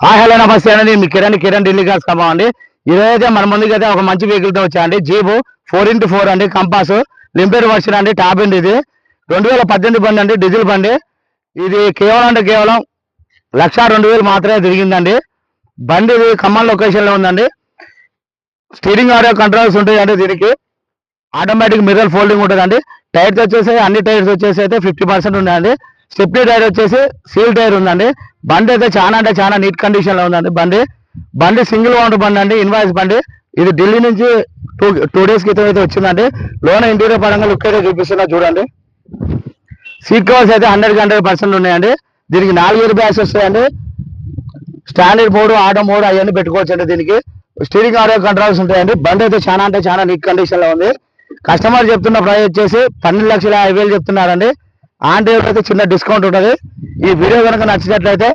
Hi hello నమస్తే అండి. మీ కిరణ్ ఢిల్లీ గారు సభ అండి. ఈరోజైతే మన ముందుకైతే ఒక మంచి వెహికల్ తో వచ్చా అండి. జీబు 4x4 అండి, కంపాస్ లిమిటెడ్ వర్షన్ అండి. టాప్ అండి. ఇది 2018 బండి అండి, డీజిల్ బండి. ఇది కేవలం 1,02,000 మాత్రమే తిరిగిందండి. బండి ఇది ఖమ్మం లొకేషన్ లో ఉందండి. స్టీరింగ్ ఆడియో కంట్రోల్స్ ఉంటాయండి. దీనికి ఆటోమేటిక్ మిర్రర్ ఫోల్డింగ్ ఉంటుందండి. టైర్స్ వచ్చేసి అన్ని టైర్స్ వచ్చేసి అయితే 50% ఉన్నాయండి. స్టెప్నీ టైర్ వచ్చేసి సీల్ టైర్ ఉందండి. బండి అయితే చాలా అంటే చాలా నీట్ కండిషన్ లో ఉందండి. బండి సింగిల్ ఓనర్ బండి అండి, ఇన్వాయిస్ బండి. ఇది ఢిల్లీ నుంచి టూ డేస్ క్రితం అయితే వచ్చిందండి. లోన ఇంటీరియర్ పరంగా లుక్ అయితే చూపిస్తున్నా చూడండి. సీట్ కవర్స్ అయితే 100% ఉన్నాయండి. దీనికి 4 ఇయర్ బ్యాగ్స్ వస్తాయండి. స్టాండర్డ్ మోడ్, ఆటో మోడ్ అవన్నీ పెట్టుకోవచ్చు అండి. దీనికి స్టీరింగ్ ఆడియో కంట్రోల్స్ ఉంటాయండి. బండి అయితే చాలా అంటే చాలా నీట్ కండిషన్ లో ఉంది. కస్టమర్ చెప్తున్న ప్రైస్ వచ్చేసి 12,50,000 చెప్తున్నారండి. ఆన్ డేట్ అయితే చిన్న డిస్కౌంట్ ఉంటుంది. ఈ వీడియో కనుక నచ్చినట్లయితే